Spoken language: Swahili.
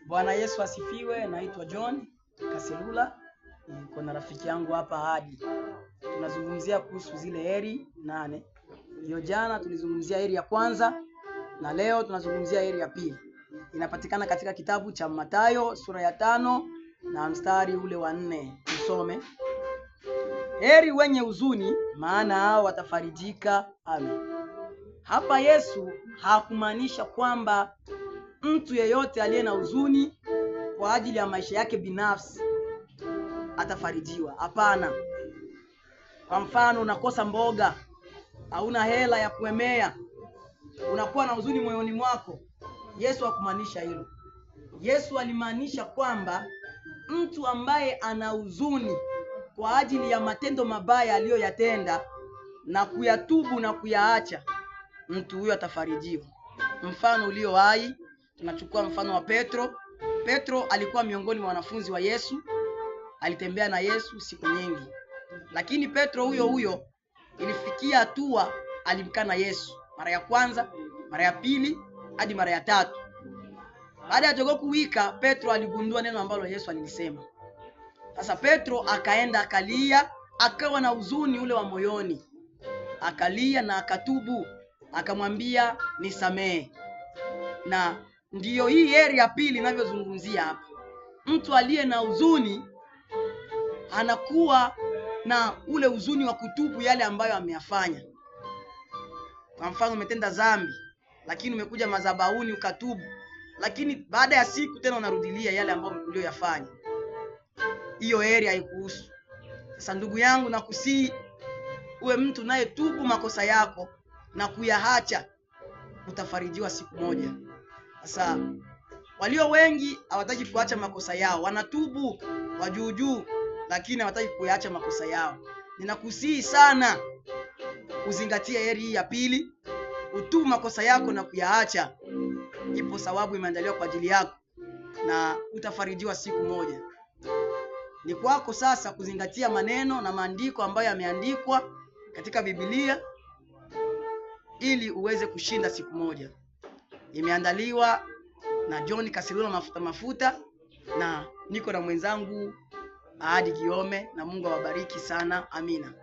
Bwana Yesu asifiwe. Naitwa John Kaselula. Niko na rafiki yangu hapa Hadi. Tunazungumzia kuhusu zile heri 8. Hiyo jana tulizungumzia heri ya kwanza na leo tunazungumzia heri ya pili. Inapatikana katika kitabu cha Mathayo sura ya 5 na mstari ule wa 4. Tusome. Heri wenye huzuni, maana hao watafarijika. Amen. Hapa Yesu hakumaanisha kwamba mtu yeyote aliye na huzuni kwa ajili ya maisha yake binafsi atafarijiwa. Hapana. Kwa mfano, unakosa mboga, hauna hela ya kuemea, unakuwa na huzuni moyoni mwako. Yesu hakumaanisha hilo. Yesu alimaanisha kwamba mtu ambaye ana huzuni kwa ajili ya matendo mabaya aliyoyatenda na kuyatubu na kuyaacha, mtu huyo atafarijiwa. Mfano ulio hai, tunachukua mfano wa Petro. Petro alikuwa miongoni mwa wanafunzi wa Yesu, alitembea na Yesu siku nyingi. Lakini Petro huyo ilifikia hatua alimkana Yesu mara ya kwanza, mara ya pili, hadi mara ya 3. Baada ya jogoo kuwika, Petro aligundua neno ambalo Yesu alilisema. Sasa Petro akaenda akalia, akawa na huzuni ule wa moyoni. Akalia na akatubu, akamwambia nisamehe. Na ndiyo hii heri ya pili ninavyozungumzia hapa. Mtu aliye na huzuni anakuwa na ule huzuni wa kutubu yale ambayo ameyafanya. Kwa mfano, umetenda dhambi lakini umekuja madhabahuni ukatubu, lakini baada ya siku tena unarudilia yale ambayo uliyoyafanya. Hiyo heri haikuhusu. Sasa ndugu yangu, nakusihi uwe mtu naye tubu makosa yako na kuyaacha, utafarijiwa siku moja. Sasa walio wengi hawataki kuacha makosa yao, wanatubu kwa juu, lakini hawataki kuyaacha makosa yao. Ninakusihi sana uzingatie heri hii ya pili, utubu makosa yako na kuyaacha. Ipo sababu imeandaliwa kwa ajili yako na utafarijiwa siku moja. Ni kwako sasa kuzingatia maneno na maandiko ambayo yameandikwa katika Biblia ili uweze kushinda siku moja. Imeandaliwa na John Kaselula mafuta na niko na mwenzangu Hadi Giome, na Mungu awabariki sana. Amina.